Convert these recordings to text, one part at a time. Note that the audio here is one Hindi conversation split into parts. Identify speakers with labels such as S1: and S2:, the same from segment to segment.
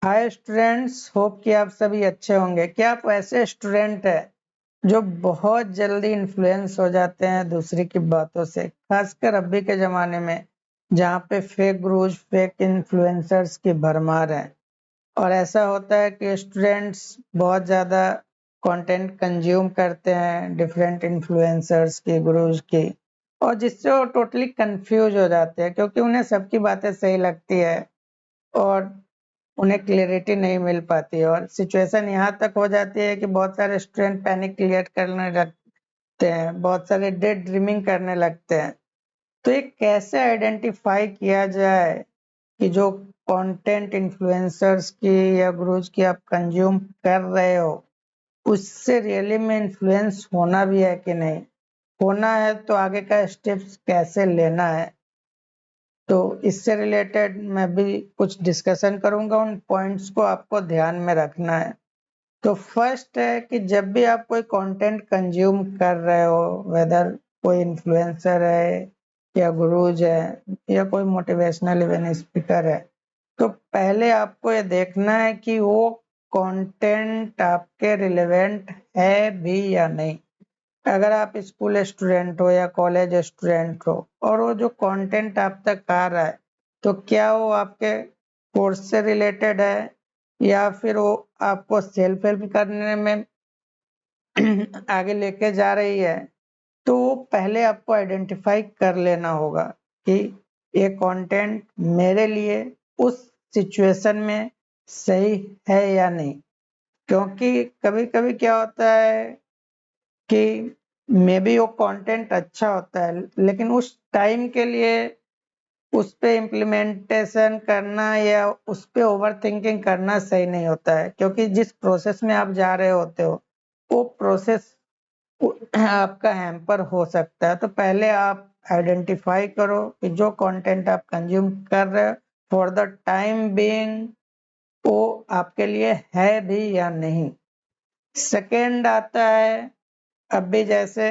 S1: हाय स्टूडेंट्स, होप कि आप सभी अच्छे होंगे। क्या आप ऐसे स्टूडेंट हैं जो बहुत जल्दी इन्फ्लुएंस हो जाते हैं दूसरे की बातों से, खासकर अभी के ज़माने में जहाँ पे फेक गुरुज, फेक इन्फ्लुएंसर्स की भरमार है। और ऐसा होता है कि स्टूडेंट्स बहुत ज़्यादा कंटेंट कंज्यूम करते हैं डिफरेंट इन्फ्लुएंसर्स की, गुरुज की, और जिससे वो टोटली कंफ्यूज हो जाते हैं क्योंकि उन्हें सबकी बातें सही लगती है और उन्हें क्लियरिटी नहीं मिल पाती है। और सिचुएशन यहाँ तक हो जाती है कि बहुत सारे स्टूडेंट पैनिक क्रिएट करने लगते हैं, बहुत सारे डे ड्रीमिंग करने लगते हैं। तो ये कैसे आइडेंटिफाई किया जाए कि जो कंटेंट इन्फ्लुएंसर्स की या गुरुज की आप कंज्यूम कर रहे हो उससे रियली में इन्फ्लुएंस होना भी है कि नहीं, होना है तो आगे का स्टेप्स कैसे लेना है। तो इससे रिलेटेड मैं भी कुछ डिस्कशन करूंगा, उन पॉइंट्स को आपको ध्यान में रखना है। तो फर्स्ट है कि जब भी आप कोई कंटेंट कंज्यूम कर रहे हो, वेदर कोई इन्फ्लुएंसर है या गुरुज है या कोई मोटिवेशनल इवन स्पीकर है, तो पहले आपको ये देखना है कि वो कंटेंट आपके रिलेवेंट है भी या नहीं। अगर आप स्कूल स्टूडेंट हो या कॉलेज स्टूडेंट हो और वो जो कंटेंट आप तक आ रहा है तो क्या वो आपके कोर्स से रिलेटेड है या फिर वो आपको सेल्फ हेल्प करने में आगे लेके जा रही है, तो पहले आपको आइडेंटिफाई कर लेना होगा कि ये कंटेंट मेरे लिए उस सिचुएशन में सही है या नहीं। क्योंकि कभी कभी क्या होता है कि मे बी वो कंटेंट अच्छा होता है लेकिन उस टाइम के लिए उस पे इम्प्लीमेंटेशन करना या उस पे ओवर थिंकिंग करना सही नहीं होता है, क्योंकि जिस प्रोसेस में आप जा रहे होते हो वो प्रोसेस आपका हैम्पर हो सकता है। तो पहले आप आइडेंटिफाई करो कि जो कंटेंट आप कंज्यूम कर रहे हो फॉर द टाइम बीइंग वो आपके लिए है भी या नहीं। सेकेंड आता है, अभी जैसे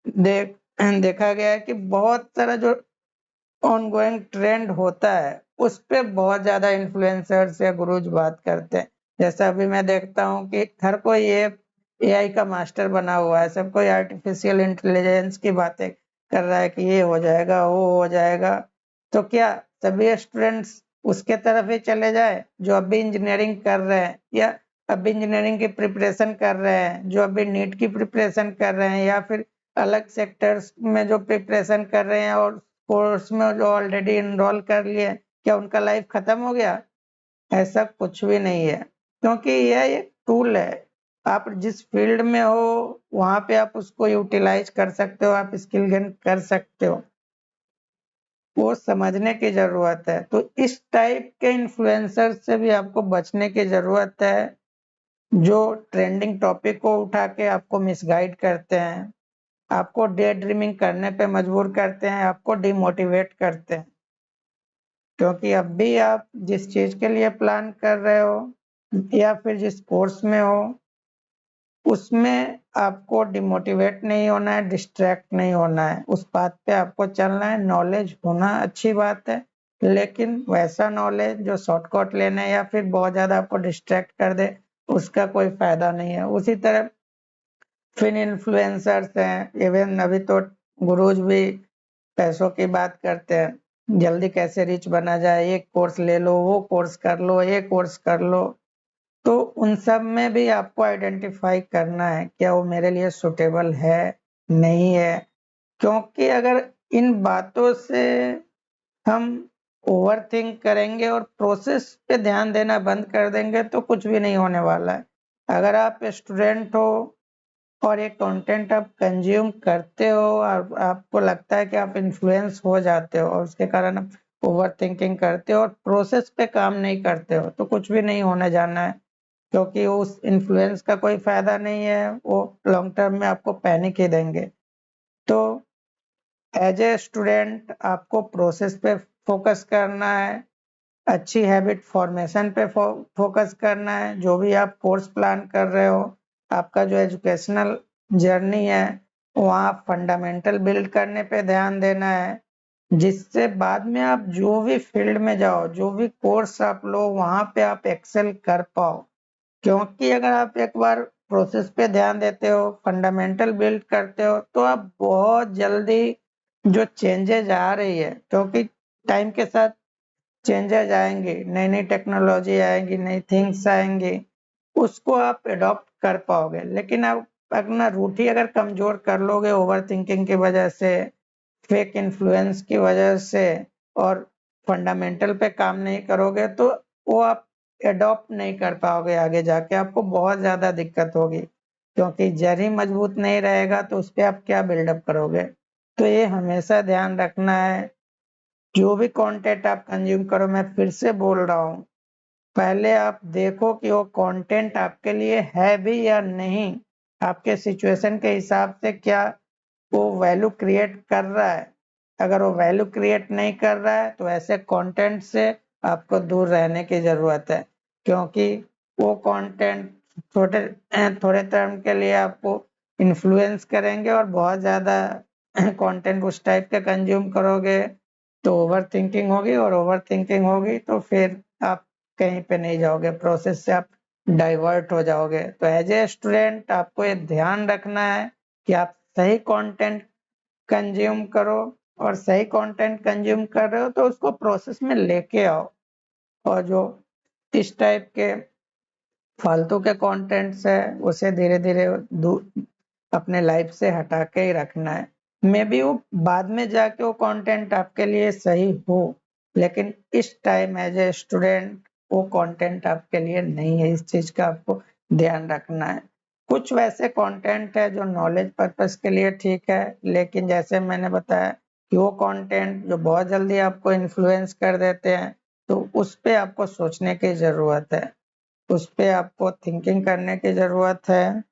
S1: देखा गया है कि बहुत सारा जो ऑनगोइंग ट्रेंड होता है उस पे बहुत ज्यादा इन्फ्लुएंसर्स या गुरुज बात करते हैं। जैसा अभी मैं देखता हूँ कि हर कोई ये एआई का मास्टर बना हुआ है, सब कोई आर्टिफिशियल इंटेलिजेंस की बातें कर रहा है कि ये हो जाएगा, वो हो जाएगा। तो क्या सभी स्टूडेंट्स उसके तरफ ही चले जाए जो अभी इंजीनियरिंग कर रहे हैं या अभी इंजीनियरिंग की प्रिपरेशन कर रहे हैं, जो अभी नीट की प्रिपरेशन कर रहे हैं या फिर अलग सेक्टर्स में जो प्रिपरेशन कर रहे हैं और कोर्स में जो ऑलरेडी इनरोल कर लिए, क्या उनका लाइफ खत्म हो गया? ऐसा कुछ भी नहीं है, क्योंकि यह एक टूल है। आप जिस फील्ड में हो वहां पे आप उसको यूटिलाइज कर सकते हो, आप स्किल गेन कर सकते हो, वो समझने की जरूरत है। तो इस टाइप के इन्फ्लुएंसर से भी आपको बचने की जरूरत है जो ट्रेंडिंग टॉपिक को उठा के आपको मिसगाइड करते हैं, आपको डे ड्रीमिंग करने पे मजबूर करते हैं, आपको डिमोटिवेट करते हैं। क्योंकि अब भी आप जिस चीज के लिए प्लान कर रहे हो या फिर जिस कोर्स में हो उसमें आपको डिमोटिवेट नहीं होना है, डिस्ट्रैक्ट नहीं होना है, उस बात पे आपको चलना है। नॉलेज होना अच्छी बात है, लेकिन वैसा नॉलेज जो शॉर्टकट लेना है या फिर बहुत ज्यादा आपको डिस्ट्रैक्ट कर दे उसका कोई फायदा नहीं है। उसी तरह फिर इन्फ्लुएंसर्स हैं, इवन अभी तो गुरुज भी पैसों की बात करते हैं, जल्दी कैसे रिच बना जाए, एक कोर्स ले लो, वो कोर्स कर लो, ये कोर्स कर लो। तो उन सब में भी आपको आइडेंटिफाई करना है क्या वो मेरे लिए सुटेबल है, नहीं है। क्योंकि अगर इन बातों से हम ओवर थिंक करेंगे और प्रोसेस पे ध्यान देना बंद कर देंगे तो कुछ भी नहीं होने वाला है। अगर आप स्टूडेंट हो और ये कंटेंट आप कंज्यूम करते हो और आपको लगता है कि आप इन्फ्लुएंस हो जाते हो और उसके कारण आप ओवर थिंकिंग करते हो और प्रोसेस पे काम नहीं करते हो, तो कुछ भी नहीं होने जाना है। क्योंकि उस इन्फ्लुएंस का कोई फायदा नहीं है, वो लॉन्ग टर्म में आपको पैनिक ही देंगे। तो एज ए स्टूडेंट आपको प्रोसेस पे फोकस करना है, अच्छी हैबिट फॉर्मेशन पे फोकस करना है। जो भी आप कोर्स प्लान कर रहे हो, आपका जो एजुकेशनल जर्नी है वहाँ फंडामेंटल बिल्ड करने पे ध्यान देना है, जिससे बाद में आप जो भी फील्ड में जाओ, जो भी कोर्स आप लो, वहां पे आप एक्सेल कर पाओ। क्योंकि अगर आप एक बार प्रोसेस पे ध्यान देते हो, फंडामेंटल बिल्ड करते हो, तो आप बहुत जल्दी जो चेंजेज आ रही है, क्योंकि टाइम के साथ चेंजेज आएंगे, नई नई टेक्नोलॉजी आएंगी, नई थिंग्स आएंगी, उसको आप अडॉप्ट कर पाओगे। लेकिन आप अपना रूट ही अगर कमजोर कर लोगे ओवर थिंकिंग की वजह से, फेक इन्फ्लुएंस की वजह से, और फंडामेंटल पे काम नहीं करोगे, तो वो आप एडॉप्ट नहीं कर पाओगे। आगे जाके आपको बहुत ज्यादा दिक्कत होगी, क्योंकि जड़ ही मजबूत नहीं रहेगा तो उस पर आप क्या बिल्डअप करोगे। तो ये हमेशा ध्यान रखना है, जो भी कंटेंट आप कंज्यूम करो, मैं फिर से बोल रहा हूँ, पहले आप देखो कि वो कंटेंट आपके लिए है भी या नहीं, आपके सिचुएशन के हिसाब से क्या वो वैल्यू क्रिएट कर रहा है। अगर वो वैल्यू क्रिएट नहीं कर रहा है तो ऐसे कंटेंट से आपको दूर रहने की जरूरत है, क्योंकि वो कंटेंट छोटे थोड़े टाइम के लिए आपको इन्फ्लुएंस करेंगे, और बहुत ज्यादा कंटेंट उस टाइप के कंज्यूम करोगे तो ओवर थिंकिंग होगी, और ओवर थिंकिंग होगी तो फिर आप कहीं पे नहीं जाओगे, प्रोसेस से आप डाइवर्ट हो जाओगे। तो एज ए स्टूडेंट आपको ये ध्यान रखना है कि आप सही कंटेंट कंज्यूम करो, और सही कंटेंट कंज्यूम कर रहे हो तो उसको प्रोसेस में लेके आओ, और जो इस टाइप के फालतू के कंटेंट्स है उसे धीरे धीरे अपने लाइफ से हटा के ही रखना है। मे बी वो बाद में जाके वो कंटेंट आपके लिए सही हो, लेकिन इस टाइम एज ए स्टूडेंट वो कंटेंट आपके लिए नहीं है। इस चीज का आपको ध्यान रखना है। कुछ वैसे कंटेंट है जो नॉलेज पर्पस के लिए ठीक है, लेकिन जैसे मैंने बताया कि वो कंटेंट जो बहुत जल्दी आपको इन्फ्लुएंस कर देते हैं, तो उस पे आपको सोचने की जरूरत है, उस पे आपको थिंकिंग करने की जरूरत है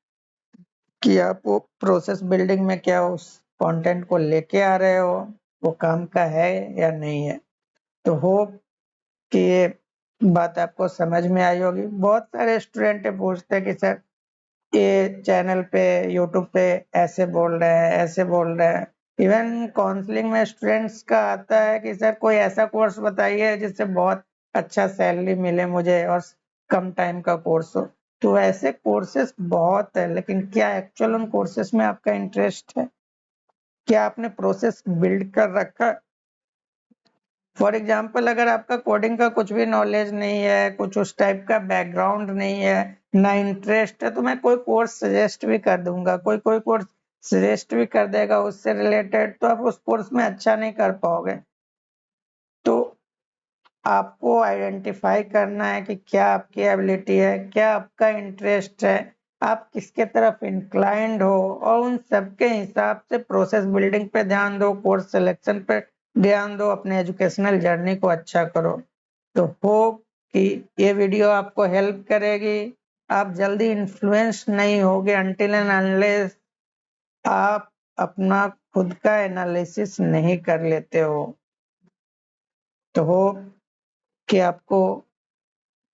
S1: कि आप वो प्रोसेस बिल्डिंग में क्या उस कंटेंट को लेके आ रहे हो, वो काम का है या नहीं है। तो होप कि ये बात आपको समझ में आई होगी। बहुत सारे स्टूडेंट पूछते हैं कि सर ये चैनल पे, यूट्यूब पे ऐसे बोल रहे हैं, ऐसे बोल रहे हैं। इवन काउंसलिंग में स्टूडेंट्स का आता है कि सर कोई ऐसा कोर्स बताइए जिससे बहुत अच्छा सैलरी मिले मुझे और कम टाइम का कोर्स हो। तो ऐसे कोर्सेस बहुत है, लेकिन क्या एक्चुअल उन कोर्सेस में आपका इंटरेस्ट है? क्या आपने प्रोसेस बिल्ड कर रखा? फॉर एग्जाम्पल, अगर आपका कोडिंग का कुछ भी नॉलेज नहीं है, कुछ उस टाइप का बैकग्राउंड नहीं है, ना इंटरेस्ट है, तो मैं कोई कोर्स सजेस्ट भी कर दूंगा, कोई कोई कोर्स सजेस्ट भी कर देगा उससे रिलेटेड, तो आप उस कोर्स में अच्छा नहीं कर पाओगे। तो आपको आइडेंटिफाई करना है कि क्या आपकी एबिलिटी है, क्या आपका इंटरेस्ट है, आप किसके तरफ इंक्लाइंड हो, और उन सबके हिसाब से प्रोसेस बिल्डिंग पे ध्यान दो, कोर्स सिलेक्शन पे ध्यान दो, अपने एजुकेशनल जर्नी को अच्छा करो। तो होप कि ये वीडियो आपको हेल्प करेगी। आप जल्दी इन्फ्लुएंस नहीं होगे अनटिल एंड अनलेस आप अपना खुद का एनालिसिस नहीं कर लेते हो। तो होप कि आपको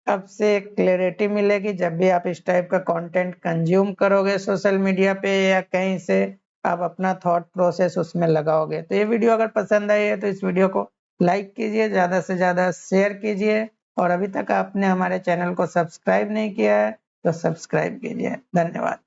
S1: अब से क्लैरिटी मिलेगी जब भी आप इस टाइप का कंटेंट कंज्यूम करोगे सोशल मीडिया पे या कहीं से, आप अपना थॉट प्रोसेस उसमें लगाओगे। तो ये वीडियो अगर पसंद आई है तो इस वीडियो को लाइक कीजिए, ज्यादा से ज्यादा शेयर कीजिए, और अभी तक आपने हमारे चैनल को सब्सक्राइब नहीं किया है तो सब्सक्राइब कीजिए। धन्यवाद।